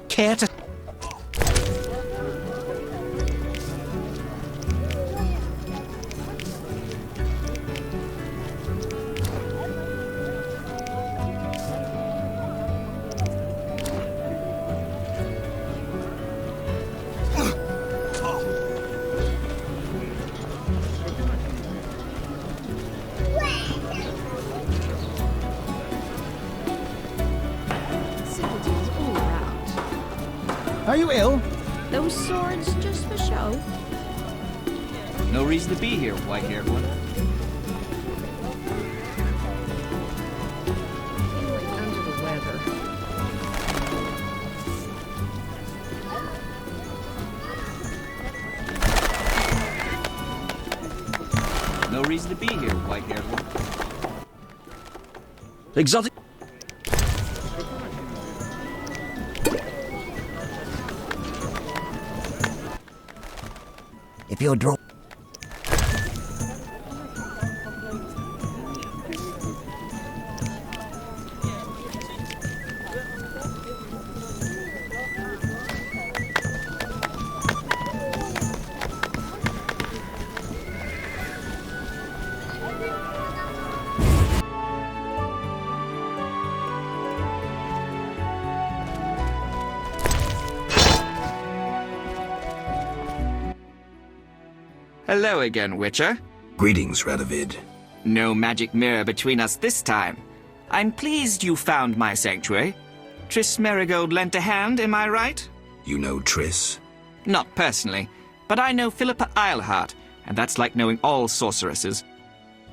Care to... Are you ill? Those swords just for show? No reason to be here, white-haired one. Feeling under the weather. No reason to be here, white-haired one. Exotic... If you're drawn... Hello again, Witcher. Greetings, Radovid. No magic mirror between us this time. I'm pleased you found my sanctuary. Triss Merigold lent a hand, am I right? You know Triss? Not personally, but I know Philippa Eilhart, and that's like knowing all sorceresses.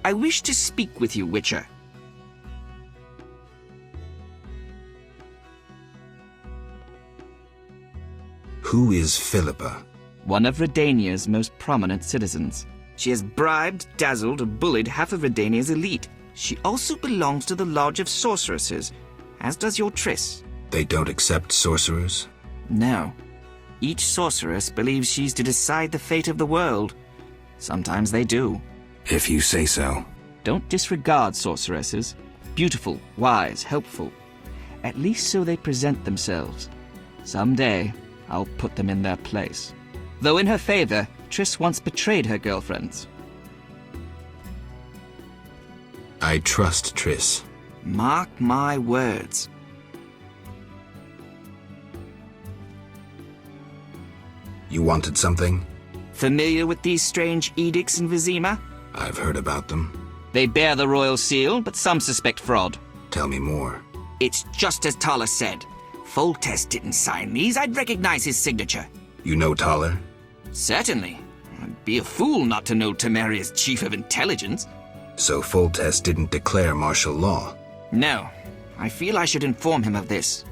I wish to speak with you, Witcher. Who is Philippa? One of Redania's most prominent citizens. She has bribed, dazzled, or bullied half of Redania's elite. She also belongs to the Lodge of Sorceresses, as does your Triss. They don't accept sorcerers? No. Each sorceress believes she's to decide the fate of the world. Sometimes they do. If you say so. Don't disregard sorceresses. Beautiful, wise, helpful. At least so they present themselves. Someday, I'll put them in their place. Though in her favor, Triss once betrayed her girlfriends. I trust Triss. Mark my words. You wanted something? Familiar with these strange edicts in Vizima? I've heard about them. They bear the royal seal, but some suspect fraud. Tell me more. It's just as Tala said. Foltest didn't sign these. I'd recognize his signature. You know Taller? Certainly. I'd be a fool not to know Temeria's chief of intelligence. So Foltest didn't declare martial law? No. I feel I should inform him of this.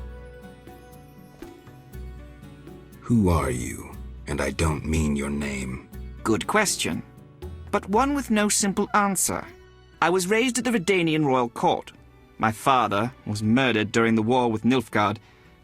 Who are you? And I don't mean your name. Good question. But one with no simple answer. I was raised at the Redanian royal court. My father was murdered during the war with Nilfgaard.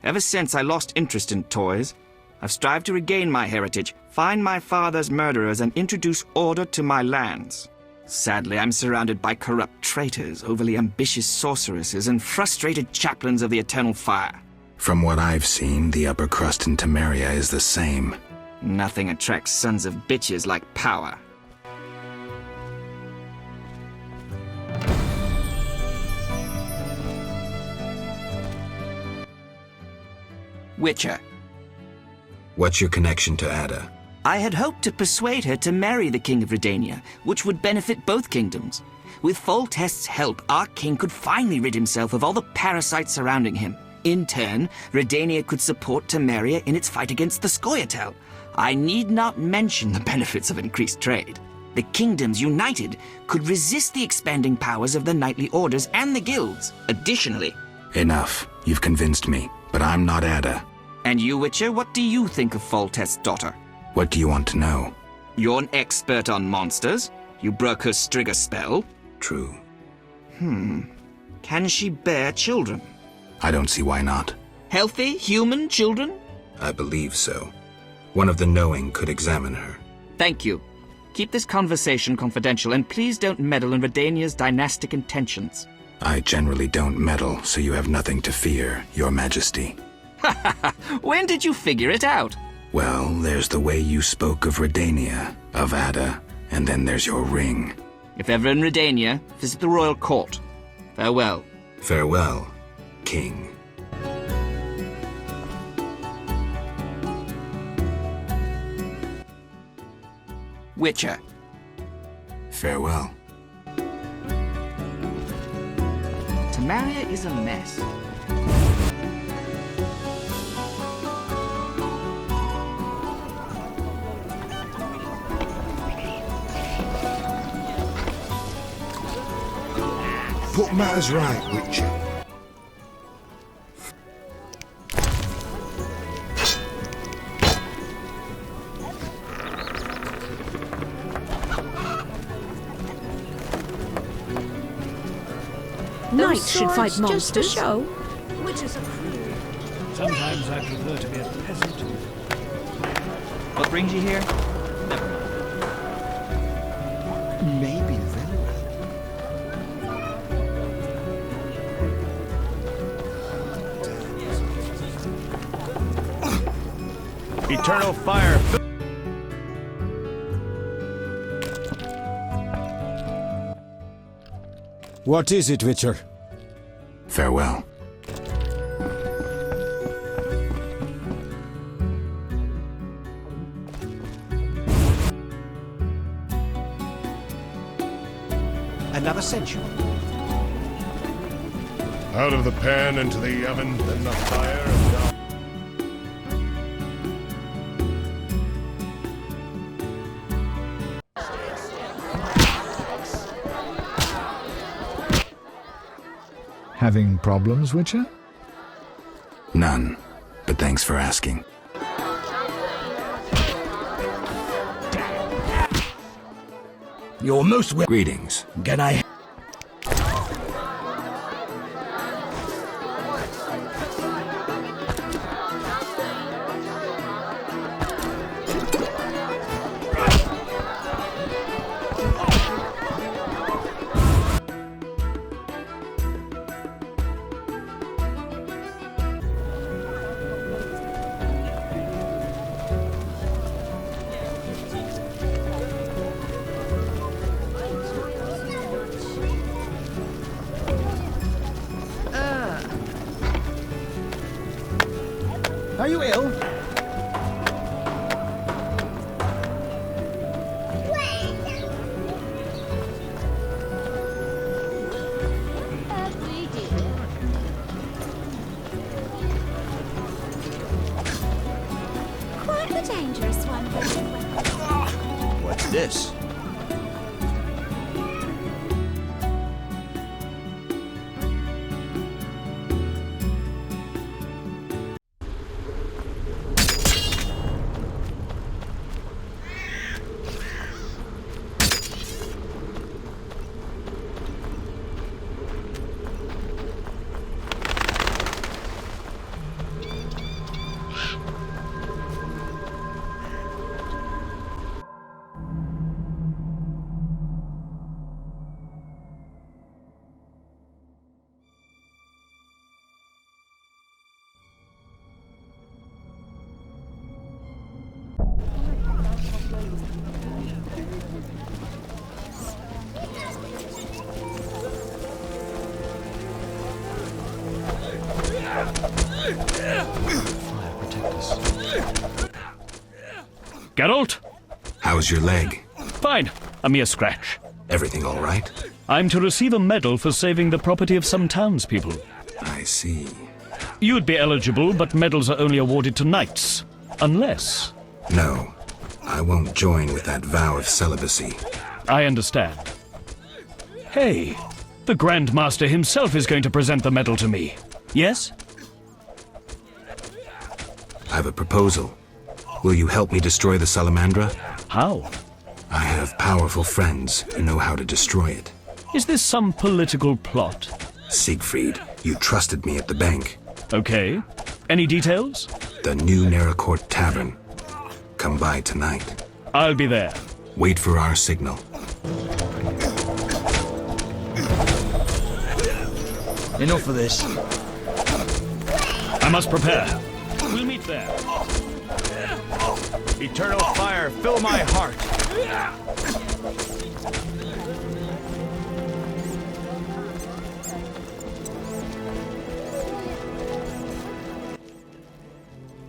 Ever since I lost interest in toys, I've strived to regain my heritage, find my father's murderers, and introduce order to my lands. Sadly, I'm surrounded by corrupt traitors, overly ambitious sorceresses, and frustrated chaplains of the Eternal Fire. From what I've seen, the upper crust in Temeria is the same. Nothing attracts sons of bitches like power. Witcher. What's your connection to Ada? I had hoped to persuade her to marry the King of Redania, which would benefit both kingdoms. With Foltest's help, our king could finally rid himself of all the parasites surrounding him. In turn, Redania could support Temeria in its fight against the Scoia'tael. I need not mention the benefits of increased trade. The kingdoms united could resist the expanding powers of the knightly orders and the guilds. Additionally... Enough. You've convinced me, but I'm not Ada. And you, Witcher, what do you think of Foltest's daughter? What do you want to know? You're an expert on monsters. You broke her Strigger spell. True. Can she bear children? I don't see why not. Healthy, human children? I believe so. One of the knowing could examine her. Thank you. Keep this conversation confidential, and please don't meddle in Redania's dynastic intentions. I generally don't meddle, so you have nothing to fear, Your Majesty. When did you figure it out? Well, there's the way you spoke of Redania, of Ada, and then there's your ring. If ever in Redania, visit the royal court. Farewell. Farewell, King. Witcher. Farewell. Tamaria is a mess. Put matters right, Witcher. Knights should fight monsters. Just a show. Witches are cruel. Sometimes I prefer to be a peasant. What brings you here? Never mind. Maybe very well. Eternal fire. What is it, Witcher? Farewell. Another century. Out of the pan into the oven, then the fire, and down. Having problems, Witcher? None, but thanks for asking. You're most welcome. Greetings. Can I? Are you ill? Quite the dangerous one. What's this? Geralt? How's your leg? Fine. A mere scratch. Everything all right? I'm to receive a medal for saving the property of some townspeople. I see. You'd be eligible, but medals are only awarded to knights. Unless... No, I won't join with that vow of celibacy. I understand. Hey, the Grand Master himself is going to present the medal to me. Yes? I have a proposal. Will you help me destroy the Salamandra? How? I have powerful friends who know how to destroy it. Is this some political plot? Siegfried, you trusted me at the bank. Okay. Any details? The new Neracourt Tavern. Come by tonight. I'll be there. Wait for our signal. Enough of this. I must prepare. We'll meet there. Eternal fire, fill my heart.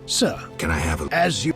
Sir, Can I have a... as you...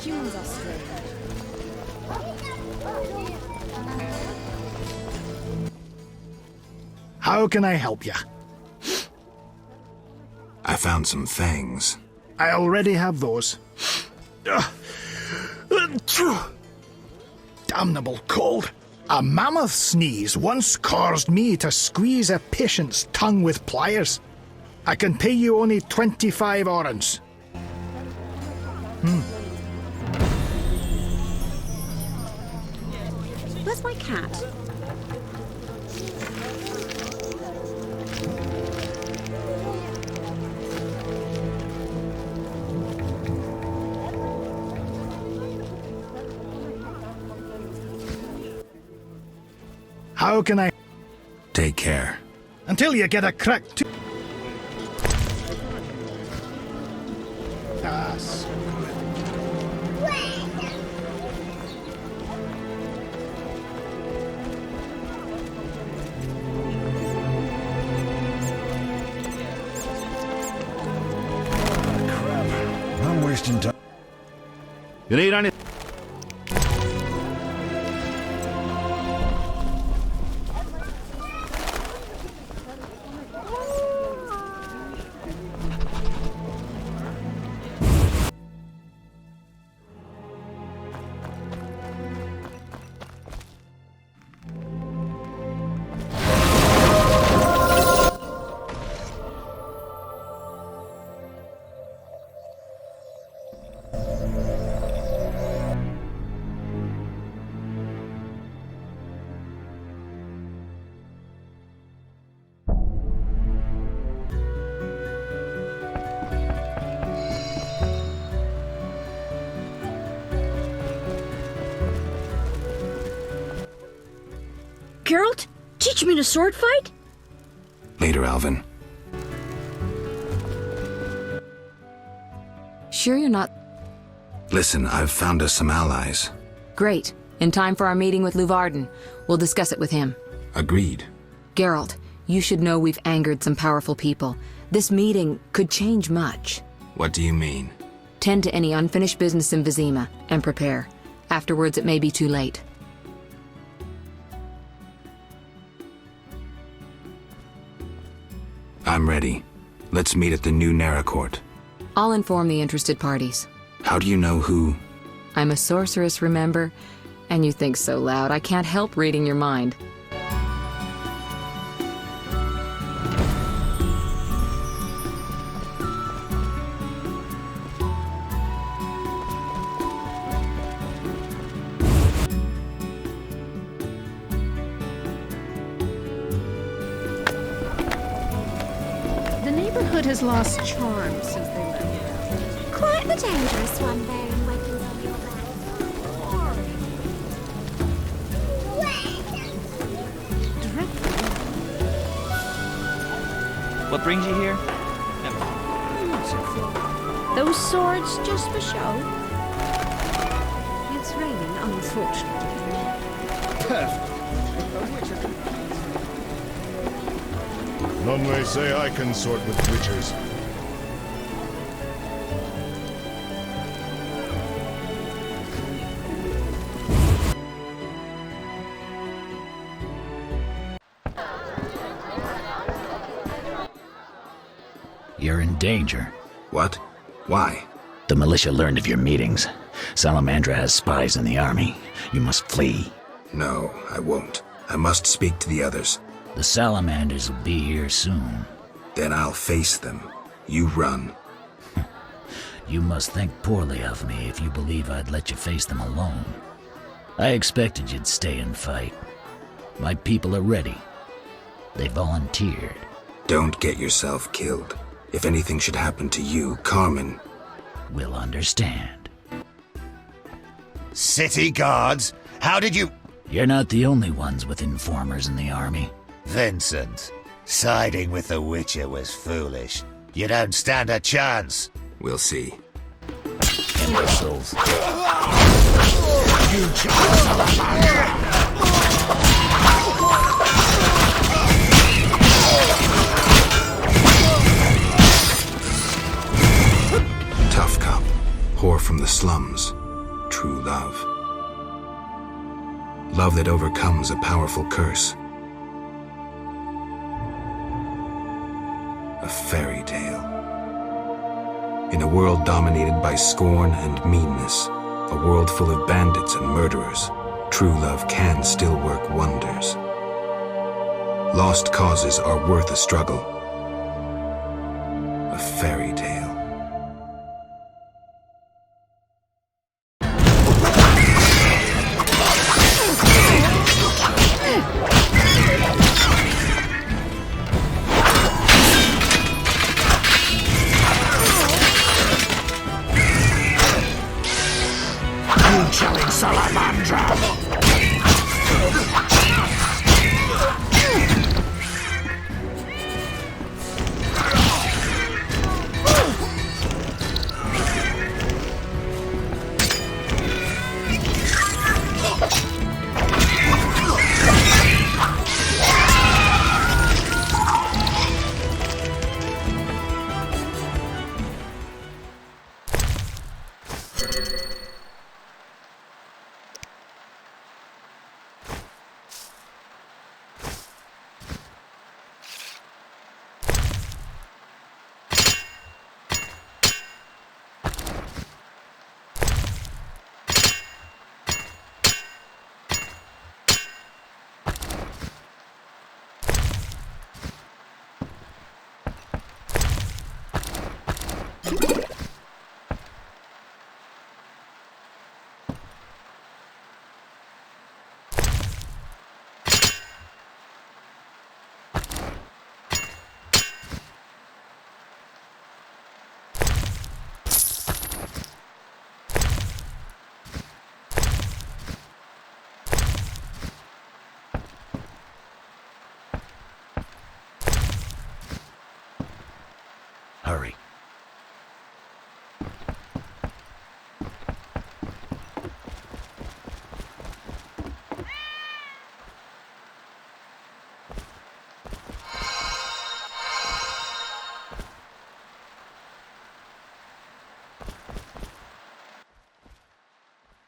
Humans are strange. How can I help you? I found some fangs. I already have those. Damnable cold. A mammoth sneeze once caused me to squeeze a patient's tongue with pliers. I can pay you only 25 orens. Where's my cat? How can I... Take care. Until you get a cracked tooth. Ah, so good. Crap. I'm wasting time. You need any... Geralt? Teach me to sword fight? Later, Alvin. Sure you're not... Listen, I've found us some allies. Great. In time for our meeting with Luvarden. We'll discuss it with him. Agreed. Geralt, you should know we've angered some powerful people. This meeting could change much. What do you mean? Tend to any unfinished business in Vizima, and prepare. Afterwards, it may be too late. I'm ready. Let's meet at the new Naracourt. I'll inform the interested parties. How do you know who? I'm a sorceress, remember? And you think so loud, I can't help reading your mind. The neighborhood has lost charm since they left. Quite the dangerous one bearing weapons on your back. What brings you here? Those swords just for show? It's raining, unfortunately. None may say I consort with witches. You're in danger. What? Why? The militia learned of your meetings. Salamandra has spies in the army. You must flee. No, I won't. I must speak to the others. The salamanders will be here soon. Then I'll face them. You run. You must think poorly of me if you believe I'd let you face them alone. I expected you'd stay and fight. My people are ready. They volunteered. Don't get yourself killed. If anything should happen to you, Carmen will understand. City guards? How did you... You're not the only ones with informers in the army. Vincent, siding with the Witcher was foolish. You don't stand a chance. We'll see. Imbeciles. Tough cop. Whore from the slums. True love. Love that overcomes a powerful curse. A fairy tale. In a world dominated by scorn and meanness, a world full of bandits and murderers, true love can still work wonders. Lost causes are worth a struggle. A fairy tale. hurry.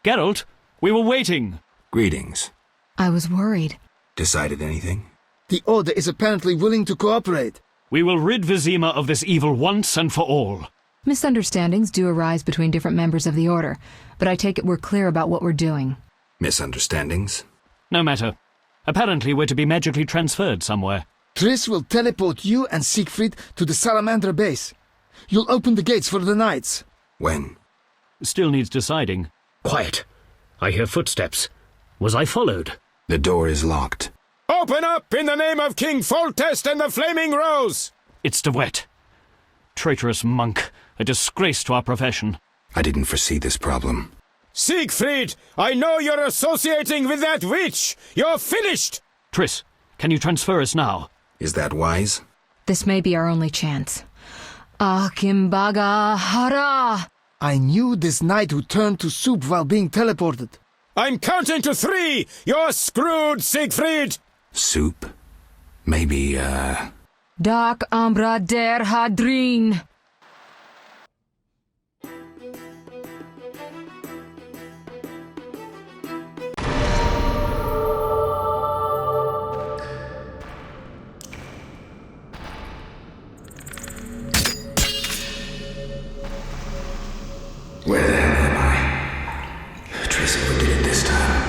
Geralt, we were waiting. Greetings. I was worried. Decided anything? The Order is apparently willing to cooperate. We will rid Vizima of this evil once and for all. Misunderstandings do arise between different members of the Order, but I take it we're clear about what we're doing. Misunderstandings? No matter. Apparently we're to be magically transferred somewhere. Triss will teleport you and Siegfried to the Salamander base. You'll open the gates for the knights. When? Still needs deciding. Quiet. I hear footsteps. Was I followed? The door is locked. Open up in the name of King Foltest and the Flaming Rose! It's De Wet. Traitorous monk. A disgrace to our profession. I didn't foresee this problem. Siegfried, I know you're associating with that witch! You're finished! Triss, can you transfer us now? Is that wise? This may be our only chance. Akimbaga Hara! I knew this knight who turned to soup while being teleported. I'm counting to 3! You're screwed, Siegfried! Soup? Maybe, Dark Ambra der Hadrin! Where the hell am I? Triss overdid it this time.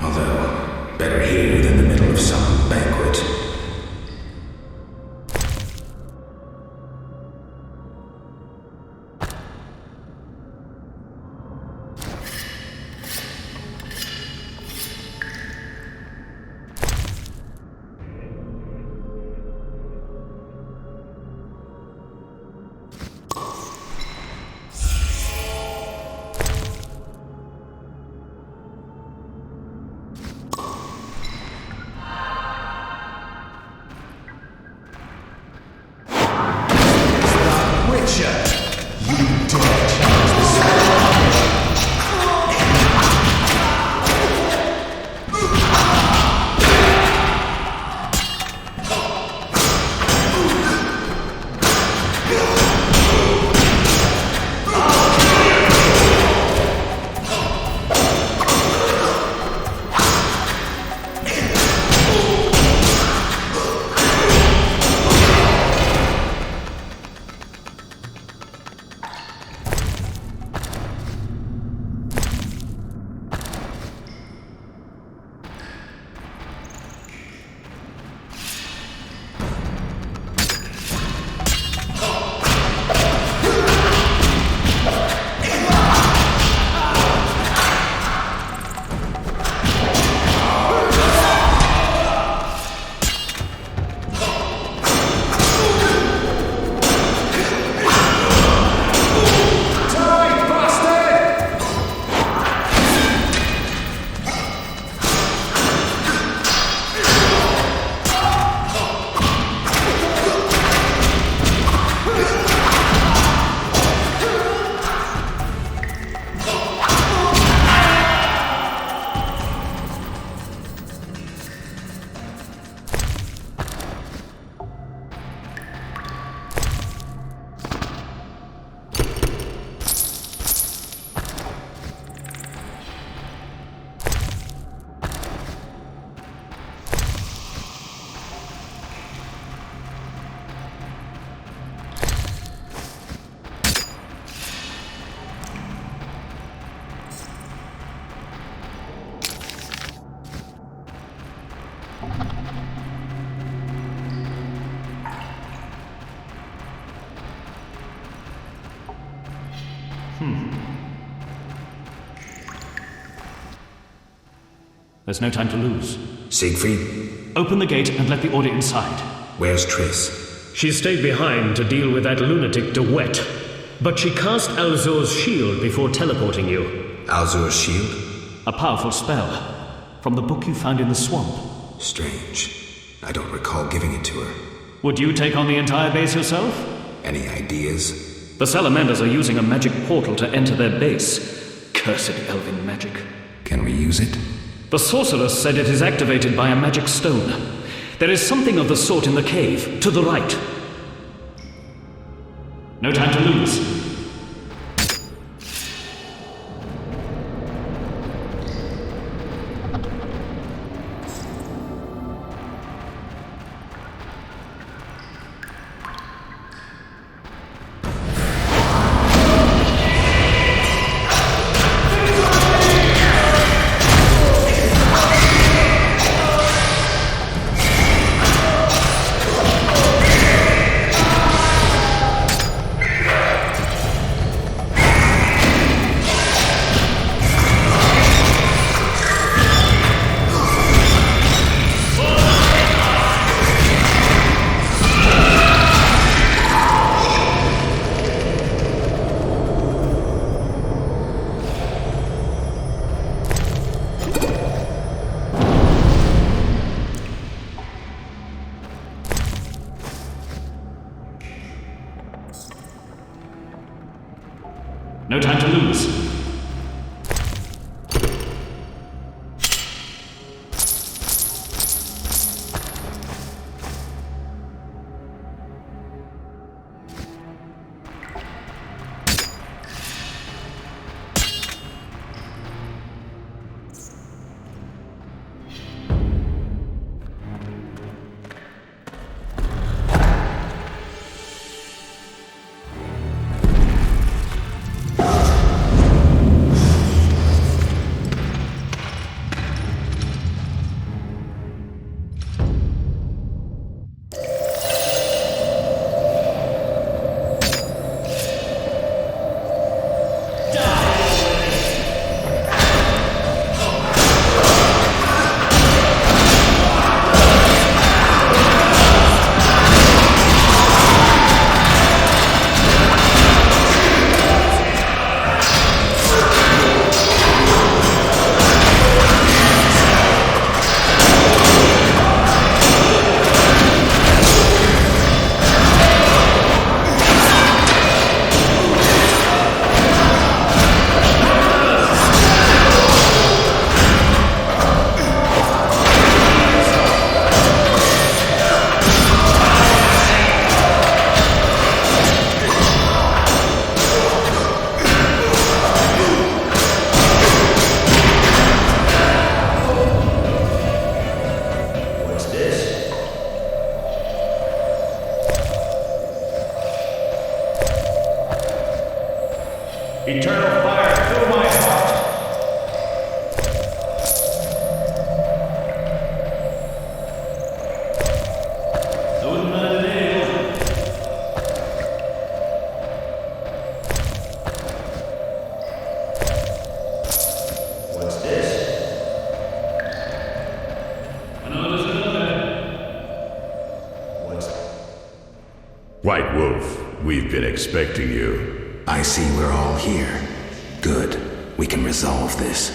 Although, better here than the middle of some banquet. There's no time to lose. Siegfried? Open the gate and let the Order inside. Where's Triss? She stayed behind to deal with that lunatic De Wet. But she cast Alzur's shield before teleporting you. Alzur's shield? A powerful spell. from the book you found in the swamp. Strange. I don't recall giving it to her. Would you take on the entire base yourself? Any ideas? The salamanders are using a magic portal to enter their base. Cursed elven magic. Can we use it? The sorceress said it is activated by a magic stone. There is something of the sort in the cave, to the right. No time to lose. No time to lose. Eternal fire, fill my heart. What's this? White Wolf, we've been expecting you. I see we're all here. Good. We can resolve this.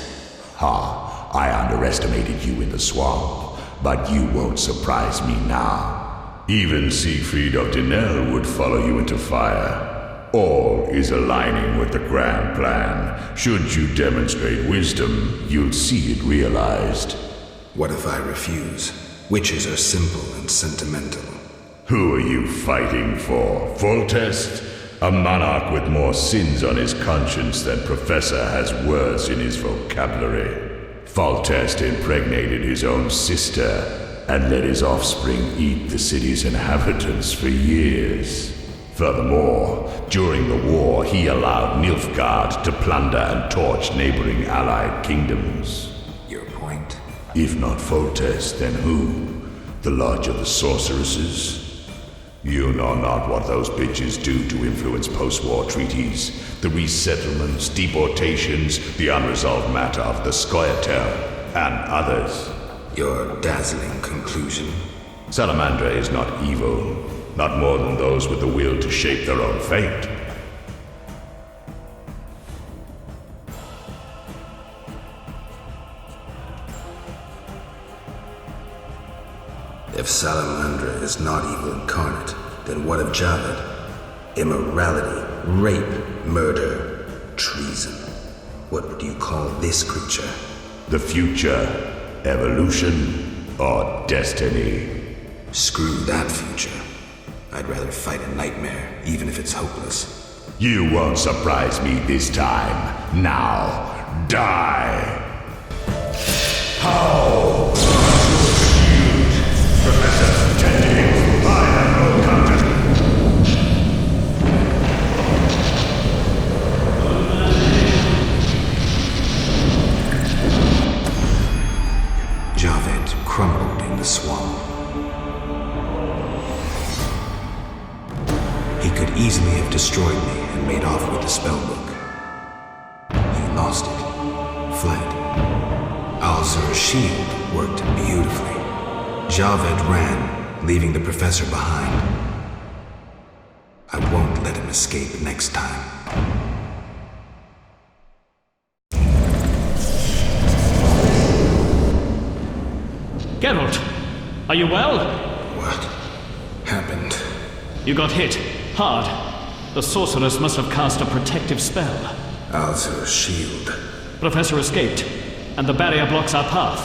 Ha! I underestimated you in the swamp, but you won't surprise me now. Even Siegfried of Denel would follow you into fire. All is aligning with the grand plan. Should you demonstrate wisdom, you'll see it realized. What if I refuse? Witches are simple and sentimental. Who are you fighting for? Foltest? A monarch with more sins on his conscience than Professor has words in his vocabulary. Foltest impregnated his own sister and let his offspring eat the city's inhabitants for years. Furthermore, during the war, he allowed Nilfgaard to plunder and torch neighboring allied kingdoms. Your point? If not Foltest, then who? The Lodge of the Sorceresses? You know not what those bitches do to influence post-war treaties, the resettlements, deportations, the unresolved matter of the Scoia'tael, and others. Your dazzling conclusion? Salamandra is not evil, not more than those with the will to shape their own fate. If Salamandra is not evil incarnate, then what of Javed? Immorality, rape, murder, treason. What would you call this creature? The future, evolution, or destiny? Screw that future. I'd rather fight a nightmare, even if it's hopeless. You won't surprise me this time. Now, die! How? Professor, tending, I have no contest. Javed crumbled in the swamp. He could easily have destroyed me and made off with the spellbook. He lost it, fled. Alzur's shield worked beautifully. Javed ran, leaving the professor behind. I won't let him escape next time. Geralt, are you well? What happened? You got hit, hard. The sorceress must have cast a protective spell. Alzur's shield. Professor escaped, and the barrier blocks our path.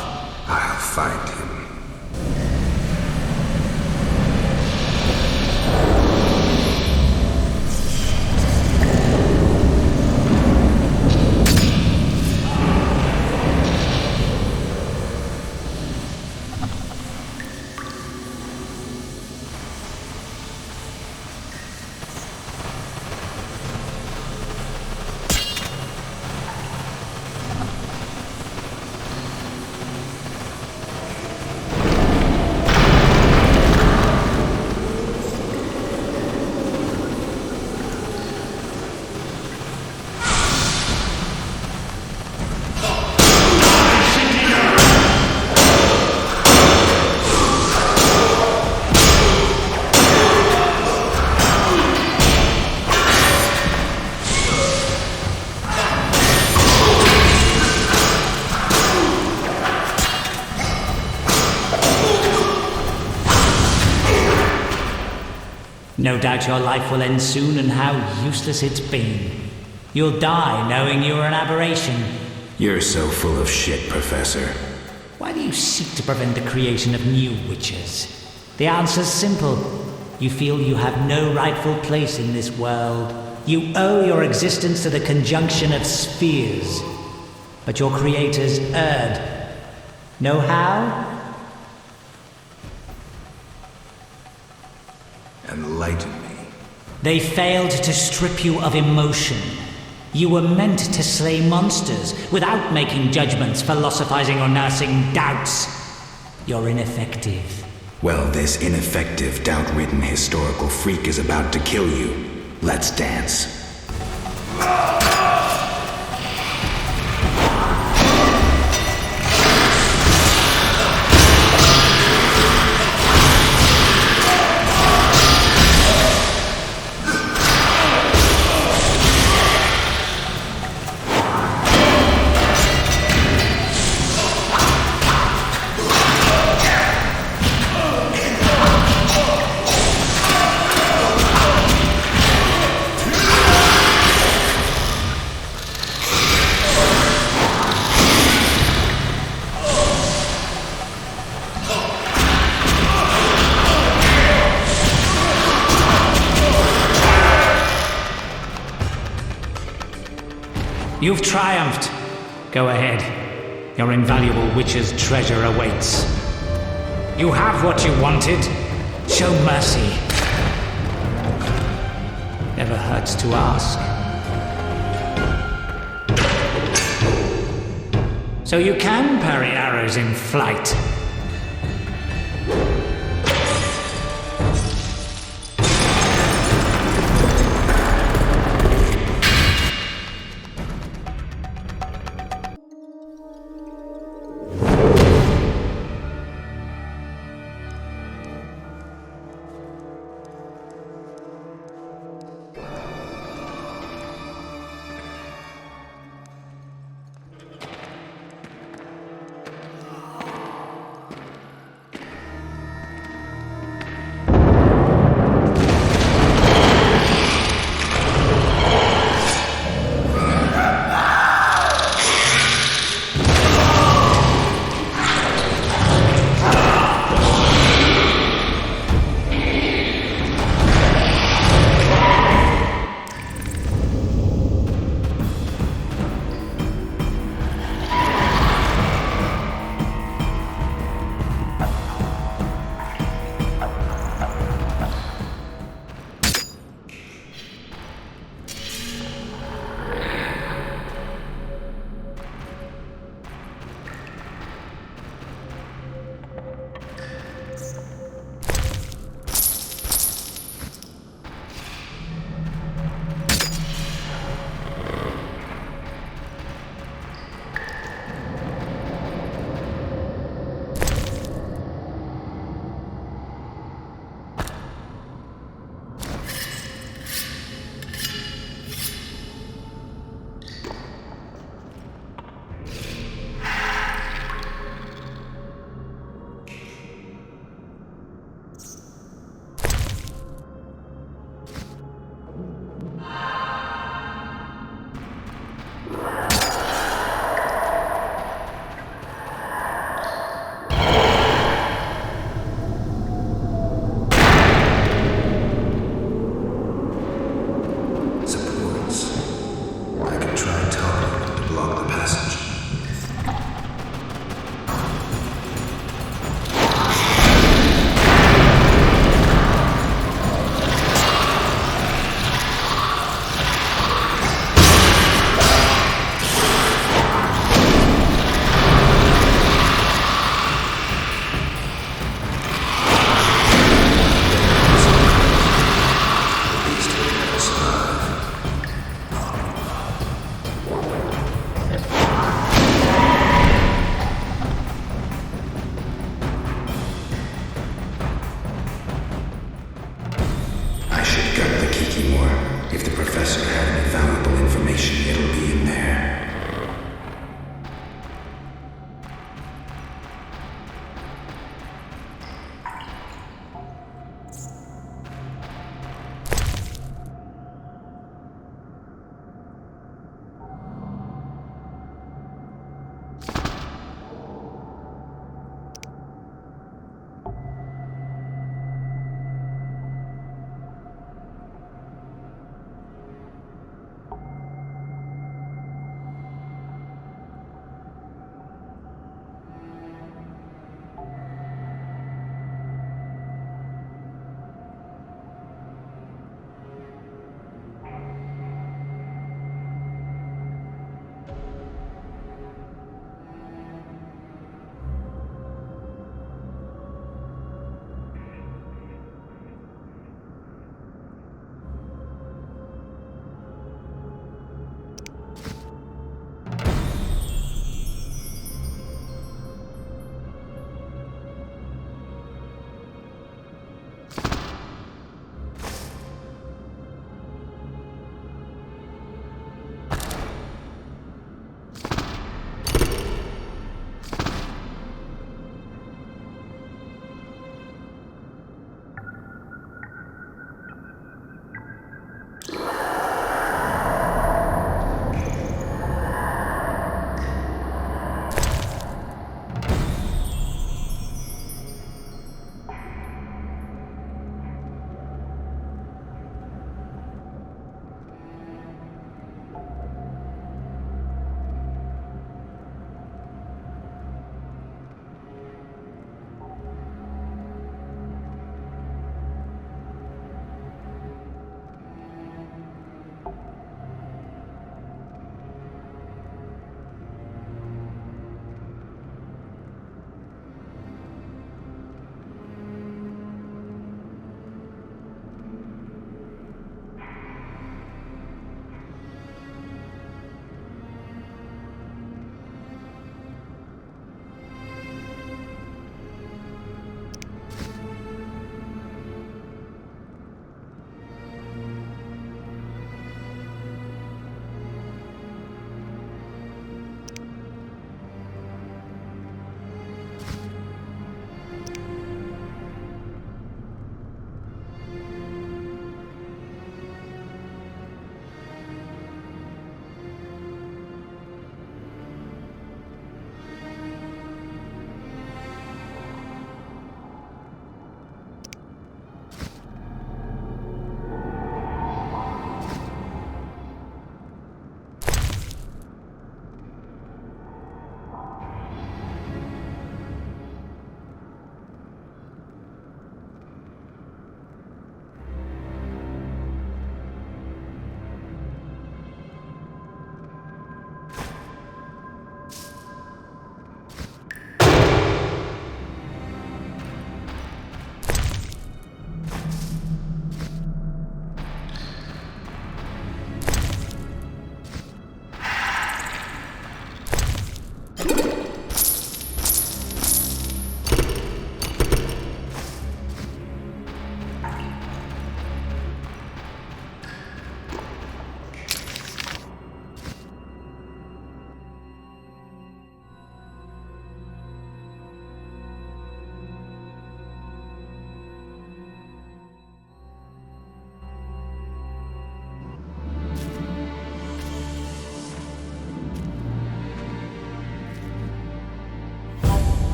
I'll find him. No doubt your life will end soon, and how useless it's been. You'll die knowing you were an aberration. You're so full of shit, Professor. Why do you seek to prevent the creation of new witches? The answer's simple. You feel you have no rightful place in this world. You owe your existence to the conjunction of spheres. But your creators erred. Know how? Enlighten me. They failed to strip you of emotion. You were meant to slay monsters without making judgments, philosophizing, or nursing doubts. You're ineffective. Well, this ineffective, doubt-ridden historical freak is about to kill you. Let's dance. You've triumphed. Go ahead. Your invaluable witch's treasure awaits. You have what you wanted. Show mercy. Never hurts to ask. So you can parry arrows in flight.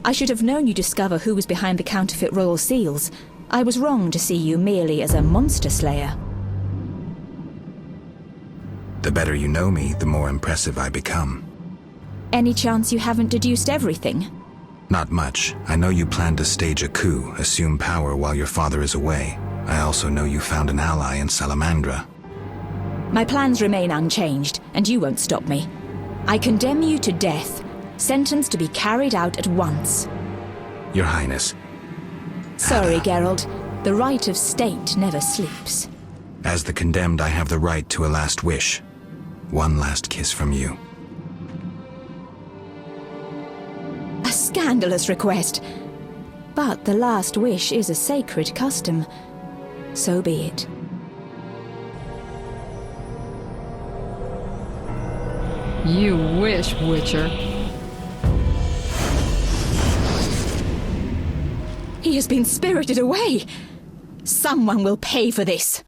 I should have known you'd discover who was behind the counterfeit royal seals. I was wrong to see you merely as a monster slayer. The better you know me, the more impressive I become. Any chance you haven't deduced everything? Not much. I know you plan to stage a coup, assume power while your father is away. I also know you found an ally in Salamandra. My plans remain unchanged, and you won't stop me. I condemn you to death, sentenced to be carried out at once. Your Highness. Sorry, Geralt. The right of state never sleeps. As the condemned, I have the right to a last wish. One last kiss from you. A scandalous request. But the last wish is a sacred custom. So be it. You wish, Witcher. He has been spirited away. Someone will pay for this.